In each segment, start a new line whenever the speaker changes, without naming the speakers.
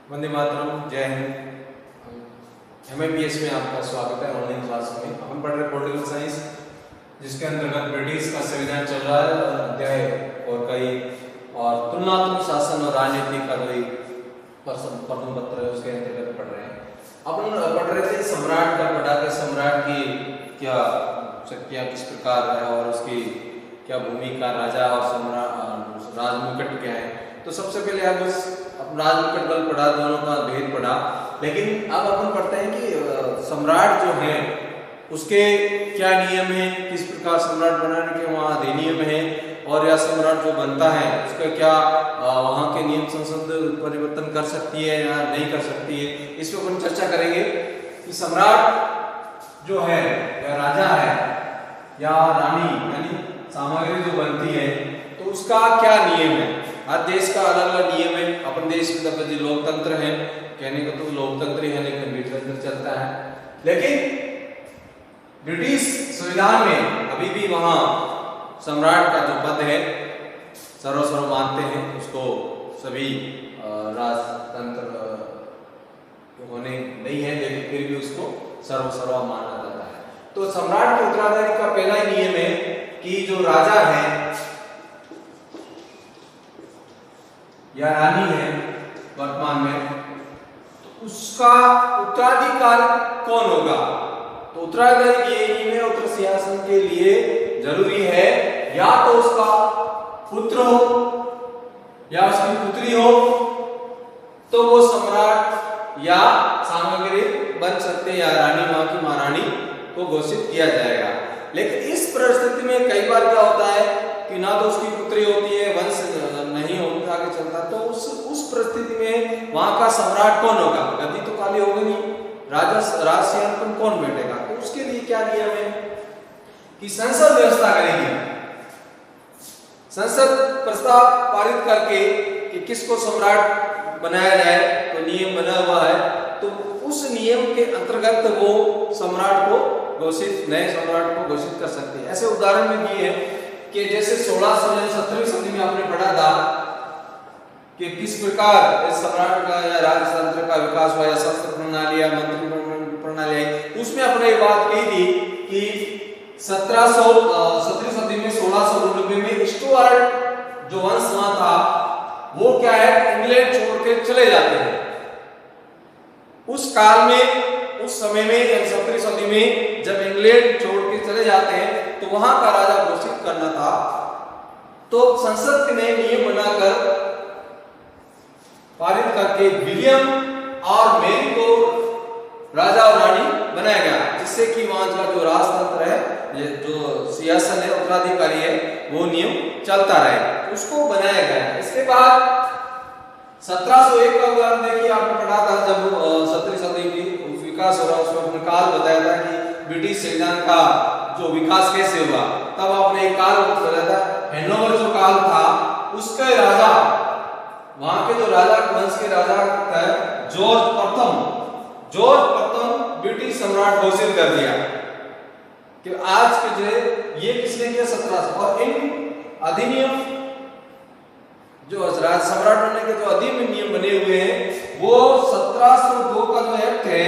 वंदे मातरम, जय हिंद। MIPS में आपका स्वागत है। ऑनलाइन क्लास में अपन पढ़ रहे पॉलिटिकल साइंस, जिसके अंतर्गत ब्रिटिश का संविधान चल रहा है और अध्याय और कई और तुलनात्मक शासन और राजनीति का कोई प्रथम पत्र है, उसके अंतर्गत पढ़ रहे हैं। अपन पढ़ रहे थे सम्राट का, पढ़ा के सम्राट की क्या शक्तियाँ किस प्रकार है और उसकी क्या भूमिका, राजा और सम्राट राजमुकुट क्या है। तो सबसे पहले आप बस राजमुकुट बल पढ़ा, दोनों का भेद पढ़ा। लेकिन अब अपन पढ़ते हैं कि सम्राट जो है उसके क्या नियम है, किस प्रकार सम्राट बनाने के वहाँ अधिनियम है, और या सम्राट जो बनता है उसका क्या वहाँ के नियम संसद परिवर्तन कर सकती है या नहीं कर सकती है। इस पर अपन चर्चा करेंगे कि सम्राट जो है या राजा है या रानी यानी सामग्री जो बनती है तो उसका क्या नियम है। हर देश का अलग अलग नियम है। अपन देश में तो लोकतंत्र है, कहने को तो लोकतंत्र ही है, लेकिन वितंत्र चलता है। लेकिन ब्रिटिश संविधान में अभी भी वहाँ सम्राट का जो पद है सर्वसर्व मानते हैं उसको। सभी राजतंत्र होने नहीं है, लेकिन फिर भी उसको सर्वसर्व माना जाता है। तो सम्राट के उत्तराधिकारी का पहला ही नियम है कि जो राजा है या रानी है वर्तमान में, तो उसका उत्तराधिकार कौन होगा। तो उत्तराधिकारी ये नहीं है, उत्तर सिंहासन के लिए जरूरी है या तो उसका पुत्र हो या उसकी पुत्री हो, तो वो सम्राट या सामग्री बन सकते हैं या रानी, वहां की महारानी को घोषित किया जाएगा। लेकिन इस परिस्थिति में कई बार क्या होता है कि ना तो उसकी पुत्री होती है, वंश नहीं होता आगे चलता, तो उस परिस्थिति में वहां का सम्राट कौन होगा। गद्दी तो खाली होगी नहीं, राज सिंहासन पर कौन बैठेगा। तो उसके लिए क्या नियम है कि संसद व्यवस्था करेगी। संसद प्रस्ताव पारित करके कि किसको सम्राट बनाया जाए, तो नियम बना हुआ है। तो उस नियम के अंतर्गत वो सम्राट को घोषित, नए सम्राट को घोषित कर सकते हैं। ऐसे उदाहरण में दिए हैं कि जैसे 1600 या 17वीं सदी में आपने पढ़ा था कि किस प्रकार इस सम्राट का या राजतंत्र का विकास हुआ, या शास्त्र प्रणाली या मंत्री प्रणाली। उसमें आपने ये बात कही थी कि 17वीं सदी में 1699 में स्टुअर्ट जो वंश वहां था वो क्या है, इंग्लैंड छोड़ के चले जाते हैं। उस काल में, उस समय में 17वीं सदी में जब इंग्लैंड छोड़ के चले जाते हैं तो वहां का राजा घोषित करना था। तो संसद ने नियम बनाकर पारित करके विलियम और मेरी को राजा और रानी बनाया गया, जिससे कि वहां का जो राजतंत्र है, जो सियासत है, उत्तराधिकारी है, वो नियम चलता रहे, उसको बनाया गया। इसके बाद 1701 का उदाहरण देखिए, आपने पढ़ा था जब 17वीं सदी की विकास हो रहा, उसमें अपने काल बताया था कि ब्रिटिश संविधान का जो विकास कैसे हुआ। तब आपने एक काल बताया था, हैनोवर जो काल था उसके राजा, वहां के जो राजा वंश के राजा थे जॉर्ज प्रथम ब्रिटिश सम्राट घोषित कर दिया कि आज के जो ये किसने किया, 1700। और इन अधिनियम जो राज सम्राट बनने के जो अधिनियम बने हुए हैं वो 1702 का जो एक्ट है,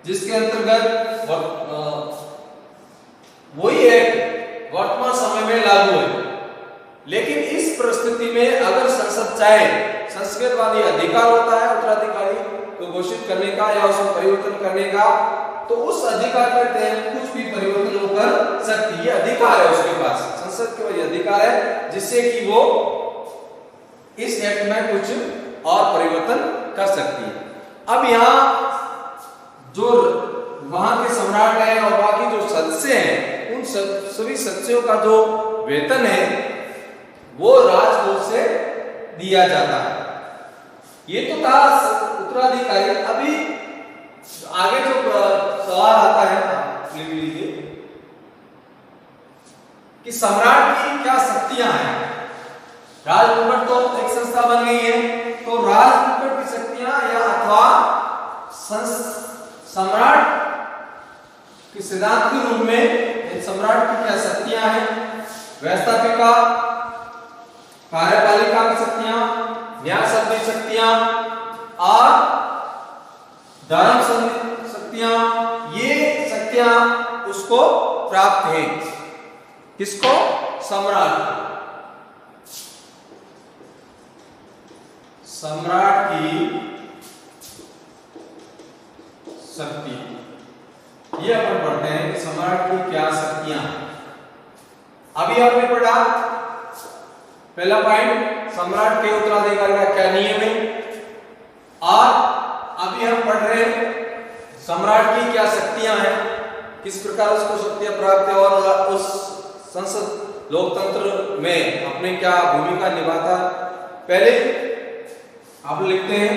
जिसके अंतर्गत वही एक्ट वर्तमान समय में लागू है। लेकिन इस परिस्थिति में अगर संसद चाहे, संस्कृतवादी अधिकार होता है उत्तराधिकारी को घोषित करने का या उसमें परिवर्तन करने का, तो उस अधिकार के तहत कुछ भी परिवर्तन कर सकती है। अधिकार है उसके पास, संसद के वही अधिकार है जिससे कि वो इस एक्ट में कुछ और परिवर्तन कर सकती है। अब यहाँ जो वहां के सम्राट है और बाकी जो सदस्य हैं, उन सभी सदस्यों का जो वेतन है वो राजकोष से दिया जाता है। ये तो था उत्तराधिकारी। अभी आगे जो सवाल आता है कि सम्राट की क्या शक्तियां हैं। राजमुकुट तो एक संस्था बन गई है, तो राजमुकुट की शक्तियां या अथवा सम्राट के सिद्धांत के रूप में सम्राट की क्या शक्तियां हैं। व्यवस्थापिका, कार्यपालिका की शक्तियां, न्याय शक्तियां, और धर्म शक्तियां, ये शक्तियां उसको प्राप्त है। किसको? सम्राट। सम्राट की शक्ति, ये अपन पढ़ते हैं कि सम्राट की क्या शक्तियां। अभी आपने पढ़ा पहला पॉइंट, सम्राट के उत्तराधिकारी का क्या नियम है, और अभी हम पढ़ रहे हैं सम्राट की क्या शक्तियां हैं, किस प्रकार उसको शक्तियां प्राप्त है और उस संसद लोकतंत्र में अपने क्या भूमिका निभाता। पहले आप लिखते हैं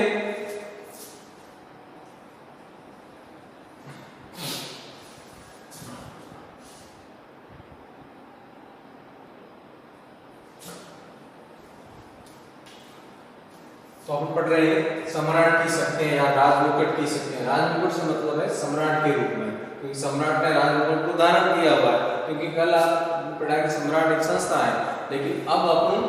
तो हम पढ़ रहे हैं सम्राट की शक्तियां या राजमुकुट की शक्तियां। राजमुकुट से मतलब है सम्राट के रूप में, क्योंकि सम्राट ने राजमुकुट को धारण किया हुआ है। क्योंकि कल आप पढ़ा कि सम्राट एक संस्था है, लेकिन अब अपन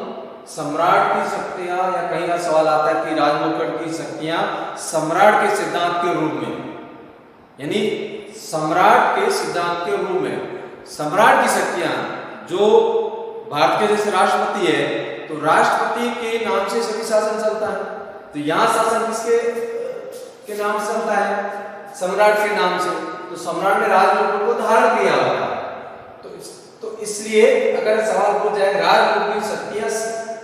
सम्राट की शक्तियां, या कहीं का सवाल आता है कि राजमुकुट की शक्तियां सम्राट के सिद्धांत के रूप में, यानी सम्राट के सिद्धांत के रूप में सम्राट की शक्तियां, जो भारत के जैसे राष्ट्रपति है तो राष्ट्रपति के नाम से सभी शासन चलता है, तो यहाँ शासन किसके के नाम से चलता है? सम्राट के नाम से। तो सम्राट ने राजमुकुट को धारण किया हुआ है, तो इसलिए अगर सवाल पूछ जाए राजमुकुट की शक्तियां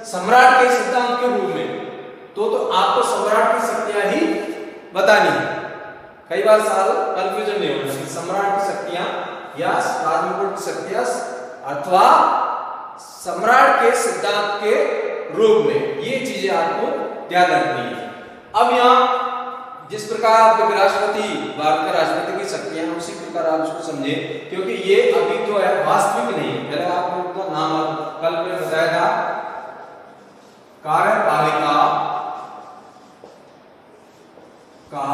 सम्राट के सिद्धांत के रूप में, तो आपको सम्राट की शक्तियां ही बतानी है। कई बार सवाल कंफ्यूजन नहीं होना कि सम्राट की शक्तियां या राजमुकुट की शक्तियां अथवा सम्राट के सिद्धांत के रूप में, ये चीजें आपको ध्यान रखनी है। अब यहाँ जिस प्रकार आप राष्ट्रपति, भारत का राष्ट्रपति की शक्तियां, उसी प्रकार आप इसको समझे, क्योंकि ये अभी तो है, वास्तविक नहीं है। पहले आपने उनका नाम कल में बताया था, कार्यपालिका का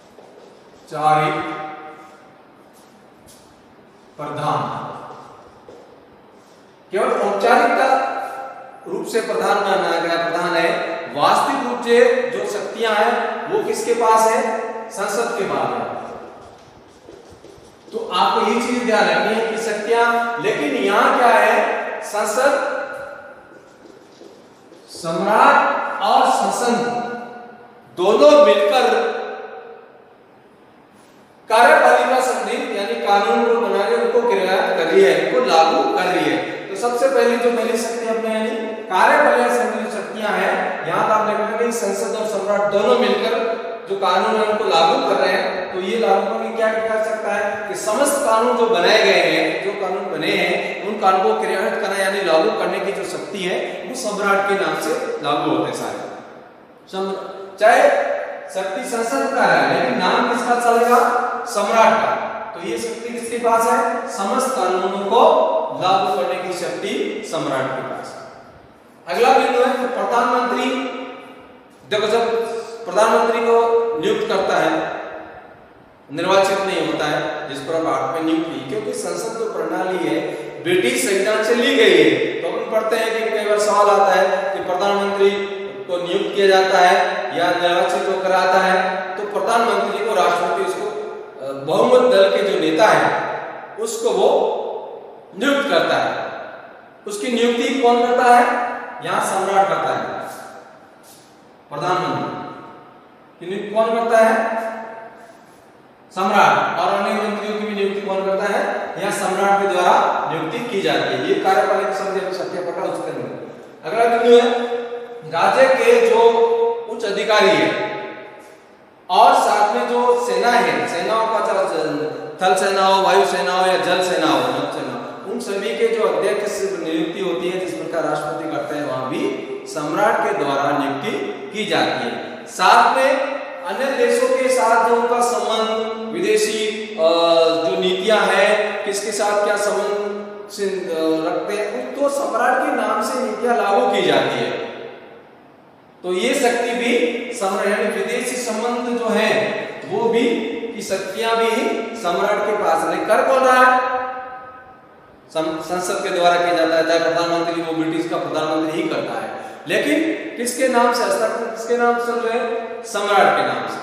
औपचारिक प्रधान, केवल औपचारिकता रूप से प्रधान माना गया, प्रधान है। वास्तविक रूप से जो शक्तियां हैं वो किसके पास है? संसद के पास है। तो आपको ये चीज ध्यान रखनी है कि शक्तियां, लेकिन यहां क्या है, संसद, सम्राट और संसद दोनों मिलकर कार्यपालिका संधि यानी कानून को बना के उनको क्रियान्वित कर रही है, उनको लागू कर रही है। तो सबसे पहले जो पहली शक्ति अपने यानी कार्यपालिका संधि शक्तियां हैं, यहाँ पर आपने कहा कि संसद और सम्राट दोनों मिलकर जो कानून है उनको लागू कर रहे हैं। तो ये लागू करके क्या कर सकता है कि समस्त कानून जो बनाए गए हैं, जो कानून बने हैं, उन कानूनों को क्रियान्वित करना यानी लागू करने की जो शक्ति है वो सम्राट के नाम से लागू होते हैं सारे। चाहे शक्ति संसद का है, लेकिन नाम किसका चलेगा? सम्राट का। तो ये शक्ति किसके पास है? समस्त कानूनों को लागू करने की शक्ति सम्राट के पास है। अगला बिंदु है प्रधानमंत्री। देखो, जब प्रधानमंत्री को नियुक्त करता है, निर्वाचित नहीं होता है, जिस पर भारत में नियुक्त की, क्योंकि संसद जो प्रणाली है ब्रिटिश संविधान से ली गई है। तो हम पढ़ते हैं कि कई बार सवाल आता है कि प्रधानमंत्री को नियुक्त किया जाता है या निर्वाचित होकर आता है, तो प्रधानमंत्री को राष्ट्रपति उसको बहुमत दल के जो नेता है उसको वो नियुक्त करता है। उसकी नियुक्ति कौन करता है? यहाँ सम्राट करता है। प्रधानमंत्री की नियुक्ति कौन करता है? सम्राट। और अन्य मंत्रियों की भी नियुक्ति कौन करता है? यहाँ सम्राट के द्वारा नियुक्ति की जाती है। ये कार्यपालिका संधि सत्यापटा उसके अंदर। अगला बिंदु है राज्य के जो उच्च अधिकारी है और साथ में जो सेना है, सेनाओं का थल सेना हो, वायु सेना हो या जल सेना हो, नौसेना, उन सभी के जो अध्यक्ष से नियुक्ति होती है, जिस प्रकार राष्ट्रपति करते हैं, वहां भी सम्राट के द्वारा नियुक्ति की जाती है। साथ में अन्य देशों के साथ जो उनका संबंध, विदेशी जो नीतियां हैं, किसके साथ क्या संबंध रखते हैं, तो सम्राट के नाम से नीतियां लागू की जाती है। तो ये शक्ति भी सम्राट, विदेशी संबंध जो है वो भी की शक्तियां भी सम्राट के पास है। कर कौन रहा है? संसद के द्वारा किया जाता है। चाहे प्रधानमंत्री वो ब्रिटिश का प्रधानमंत्री ही करता है। लेकिन किसके नाम से हस्ताक्षर किसके नाम से चल रहे हैं? सम्राट के नाम से।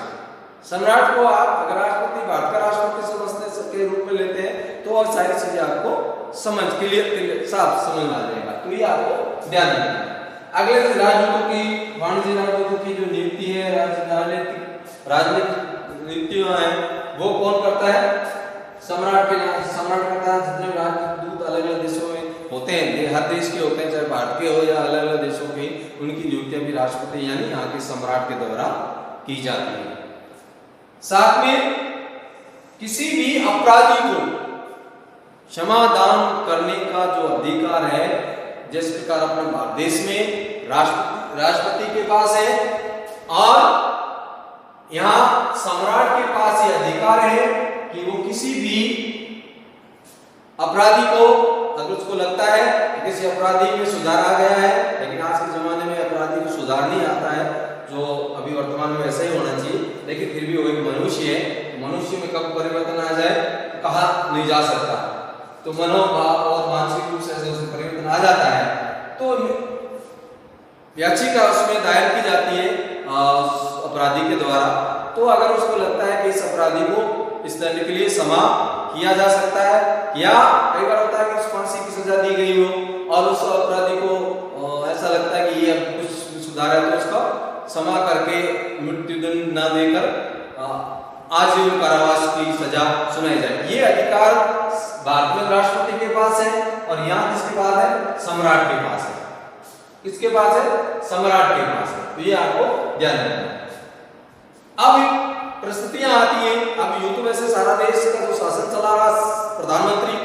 सम्राट को आप अगर राष्ट्रपति, भारत का राष्ट्रपति समझते के रूप में लेते हैं तो और सारी चीजें आपको समझ क्लियर साफ समझ में आ जाएगा। तो ये आपको ध्यान रखना है। अगले राजदूतों की, वाणिज्य राजदूतों की जो नियुक्ति है, राजनीतिक नियुक्तियां हैं, वो कौन करता है? सम्राट के नाम सम्राट करता है। जितने राजदूत अलग अलग देशों में होते हैं, हर देश के होते हैं, चाहे भारत के हो या अलग अलग देशों के, उनकी नियुक्तियां भी राष्ट्रपति यानी यहाँ के सम्राट के द्वारा की जाती है। साथ में किसी भी अपराधी को क्षमादान करने का जो अधिकार है, जिस प्रकार अपने भारत देश में राष्ट्रपति के पास है और यहाँ सम्राट के पास ये अधिकार है कि वो किसी भी अपराधी को, अगर उसको लगता है कि किसी अपराधी में सुधार आ गया है, लेकिन आज के जमाने में अपराधी को सुधार नहीं आता है, जो अभी वर्तमान में वैसा ही होना चाहिए, लेकिन फिर भी वो एक मनुष्य है, मनुष्य में कब परिवर्तन आ जाए कहा नहीं जा सकता। तो मनोभाव और मानसिक रूप से उसमें परिवर्तन आ जाता है तो याचिका उसमें दायर की जाती है अपराधी के द्वारा। तो अगर उसको लगता है कि इस अपराधी को इस दंड के लिए क्षमा किया जा सकता है, या कई बार होता है कि उस फांसी की सजा दी गई हो और उस अपराधी को ऐसा लगता है कि ये कुछ सुधार है, तो उसका क्षमा करके मृत्युदंड न देकर आजीवन कारावास की सजा सुनाई जाए। ये अधिकार भारत में राष्ट्रपति के पास है और यहाँ किसके पास है? सम्राट के पास है। किसके पास है? सम्राट के पास है। तो ये आपको ध्यान रखना है। अब परिस्थितियां आती हैं। अब युद्ध वैसे सारा देश का जो शासन चला रहा प्रधानमंत्री,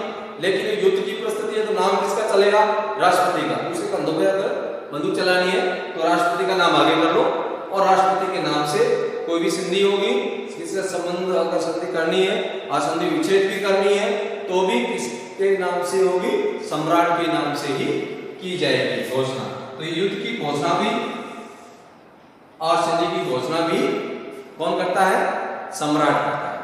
लेकिन युद्ध की परिस्थिति है तो नाम किसका चलेगा? राष्ट्रपति का। दूसरे कंधों पे अगर बंदूक चलानी है तो राष्ट्रपति का नाम आगे कर लो और राष्ट्रपति के नाम से कोई भी संधि होगी, किससे संबंध अगर संधि करनी है, आसंधि विच्छेद भी करनी है, तो भी किसके नाम से होगी? सम्राट के नाम से ही की जाएगी घोषणा। तो युद्ध की घोषणा भी और संधि की घोषणा भी कौन करता है? सम्राट करता है।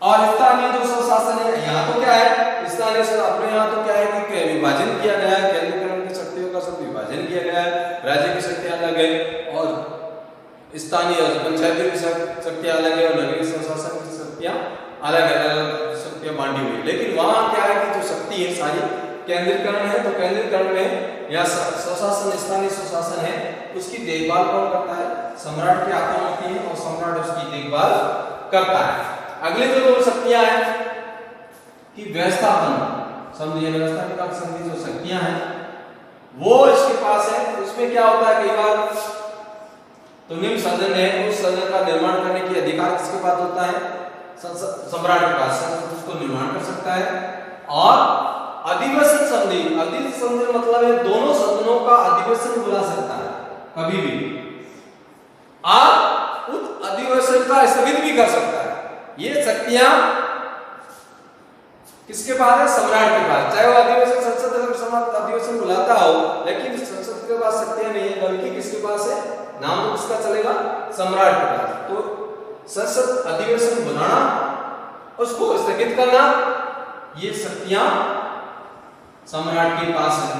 और स्थानीय जो स्वशासन है, यहाँ तो क्या है? स्थानीय अपने यहाँ तो क्या है कि विभाजन किया गया है, केंद्रीकरण की शक्तियों का सब विभाजन किया गया है, राज्य की शक्तियां अलग है और स्थानीय पंचायती की शक्तियां अलग है और नगरीय स्वशासन की शक्तियां अलग अलग शक्तियां बांटी हुई। लेकिन वहां क्या है कि जो शक्ति है सारी केंद्रीकरण है, तो केंद्रीकरण में या स्वशासन स्थानीय स्वशासन है, उसकी देखभाल कौन करता है? सम्राट के हाथों में होती है और सम्राट उसकी देखभाल करता है। अगले जो दो शक्तियां हैं कि व्यवस्थापन, समझिए व्यवस्था की संबंधी जो शक्तियां हैं वो इसके पास है। उसमें क्या होता है, कई बार तो निम्न सदन है, उस सदन का निर्माण करने की अधिकार किसके पास होता है? सम्राट के पास। उसको निर्माण कर सकता है। और अधिवेशन संधि, अधिवेशन संधि मतलब है दोनों सदनों का अधिवेशन बुला सकता है कभी भी, और उस अधिवेशन का स्थगित भी कर सकता है। ये शक्तियां किसके पास है? सम्राट के पास। चाहे वो अधिवेशन संसद अगर अधिवेशन बुलाता हो, लेकिन संसद के पास शक्तियां नहीं है, बल्कि किसके पास है? नाम तो किसका चलेगा? सम्राट के पास। तो संसद अधिवेशन बुलाना, उसको स्थगित करना, ये शक्तियां सम्राट के पास है।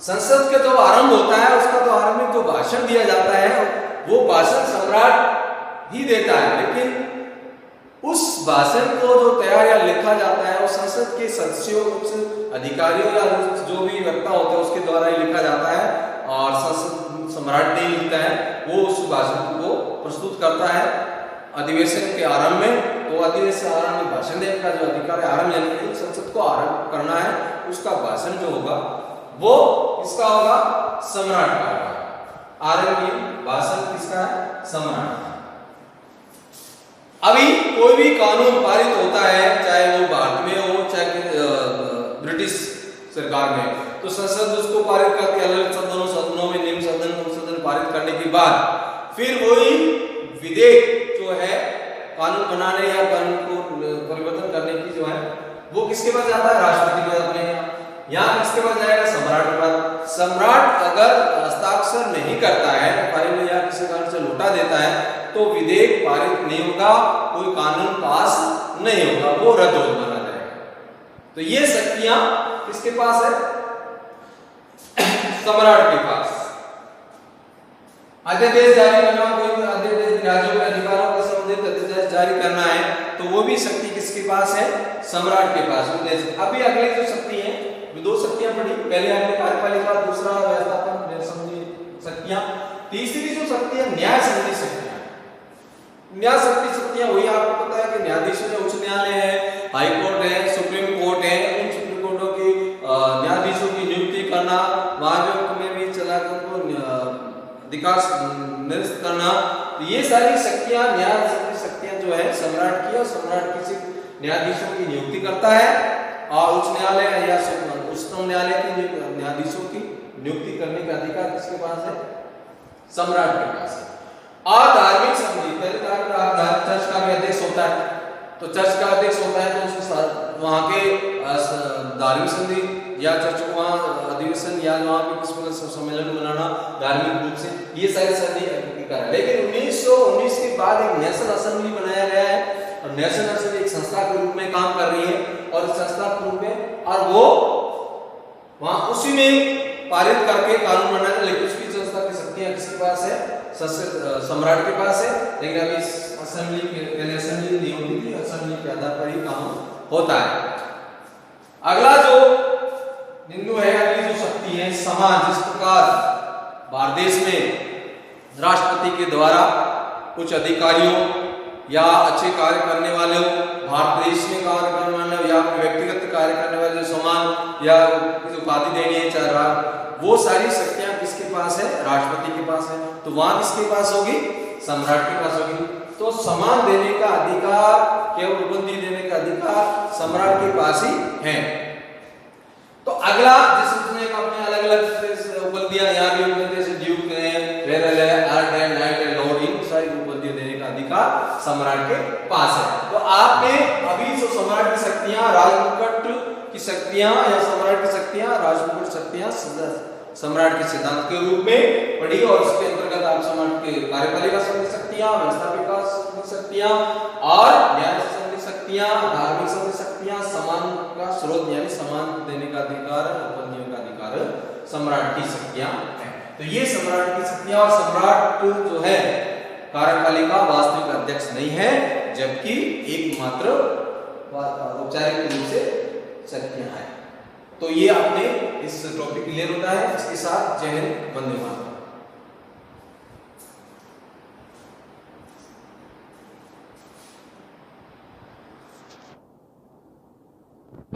संसद का जो आरंभ होता है, उसका जो आरंभ में जो भाषण दिया जाता है, वो भाषण सम्राट ही देता है, लेकिन उस भाषण को जो तैयार या लिखा जाता है वो संसद के सदस्यों, कुछ अधिकारियों या जो भी वक्ता होता है उसके द्वारा ही लिखा जाता है और संसद सम्राट नहीं लिखता है, वो उस भाषण को प्रस्तुत करता है अधिवेशन के आरंभ में। तो अधिवेशन आरंभ में भाषण देने का जो अधिकार है, आरंभ यानी संसद को आरंभ करना है, उसका भाषण जो होगा वो किसका होगा? सम्राट का होगा। आरंभ भाषण किसका है? सम्राट। अभी कोई भी कानून पारित होता है, चाहे वो भारत में हो चाहे ब्रिटिश सरकार में, तो संसद उसको पारित करके अलग सदनों सदनों में निम्न सदन पारित करने के बाद फिर वही विधेयक जो है कानून बनाने या कानून को परिवर्तन करने की जो है वो किसके पास जाता है? राष्ट्रपति के पास। यहाँ किसके पास जाएगा? सम्राट के पास। सम्राट अगर हस्ताक्षर नहीं करता है, फाइल या किसी कारण से लौटा देता है, तो विधेयक पारित नहीं होगा, कोई कानून पास नहीं होगा, वो रद्द हो माना जाएगा। तो ये शक्तियां किसके पास है? सम्राट के पास। अध्यादेश जारी करना, कोई अध्यादेश राज्यों के अधिकारों से संबंधित अध्यादेश जारी करना है तो वो भी शक्ति किसके पास है? सम्राट के पास। अभी अगली जो शक्ति है, दो शक्तियां पढ़ी, पहले आपने कार्यपालिका, दूसरा व्यवस्थापन संबंधी शक्तियां, तीसरी जो शक्ति है न्याय संबंधी शक्तियां। न्याय संबंधी शक्तियां वही आपको पता है कि न्यायाधीशों में उच्च न्यायालय है, हाई कोर्ट है, सुप्रीम कोर्ट है, उन सुप्रीम कोर्टों की न्यायाधीशों की नियुक्ति करना, वहां में भी चलाकर उनको अधिकार निरस्त करना, ये सारी शक्तियां, न्याय संबंधी शक्तियां जो है सम्राट की, और सम्राट किसी न्यायाधीशों की नियुक्ति करता है और उच्च न्यायालय या उच्चतम न्यायालय के न्यायाधीशों की नियुक्ति करने का अधिकार किसके पास है? सम्राट के पास है। और धार्मिक संधि, पहले चर्च का भी अध्यक्ष होता है, तो चर्च का अध्यक्ष होता है तो उसके वहां के धार्मिक संधि या चर्च को वहां अधिवेशन या वहां पे किसी सम्मेलन बनाना धार्मिक रूप से, ये सारी संधि अधिकार है। लेकिन 1919 के बाद एक नेशनल असेंबली बनाया गया है, और नेशनल असेंबली एक संस्था के रूप में काम कर रही है, और संस्था के रूप में, और वो वहां उसी में पारित करके कानून बनाना, लेकिन उसकी संस्था की शक्तियां किसके पास है? सम्राट के पास है। लेकिन अभी असेंबली नहीं होती थी, असेंबली के आधार पर ही काम होता है। अगला जो बिंदु है, अगली जो शक्ति है समान। जिस प्रकार भारत देश में राष्ट्रपति के द्वारा कुछ अधिकारियों या अच्छे कार्य करने वाले, भारत देश में कार्य करने वाले या व्यक्तिगत कार्य करने वाले समान या उपाधि देनी है, चाहे वो सारी शक्तियां किसके पास है? राष्ट्रपति के पास है। तो वहां किसके पास होगी? सम्राट के पास होगी। तो समान देने का अधिकार, केवल उपलब्धि देने का अधिकार सम्राट के पास ही है। तो अगला जिसने अपने अलग अलग उपलब्धियां यहाँ भी उपलब्धि से ड्यूक है, रेरल है, आर्ट है, नाइट है, लॉर्ड, इन सारी उपलब्धियां देने का अधिकार सम्राट के पास है। तो आपने अभी जो सम्राट की शक्तियां, राजमुकुट की शक्तियां या सम्राट की शक्तियां, राजमुकुट शक्तियां सम्राट के सिद्धांत के रूप में पढ़ी, और उसके अंतर्गत आप सम्राट के कार्यपालिका संबंधी शक्तियां, व्यवस्थापिका संबंधी शक्तियां और न्याय संबंधी शक्तियां, धार्मिक संबंधी शक्तियां, समान का स्रोत यानी समान देने का अधिकार, उपलब्धियों का अधिकार सम्राट की शक्तियां हैं। तो ये सम्राट की शक्तियां, और सम्राट जो है कार्यपालिका वास्तविक अध्यक्ष नहीं है, जबकि एकमात्र औपचारिक रूप से शक्तियां हैं। तो ये आपने इस टॉपिक क्लियर होता है। इसके साथ जय हिंद, वंदे मातरम।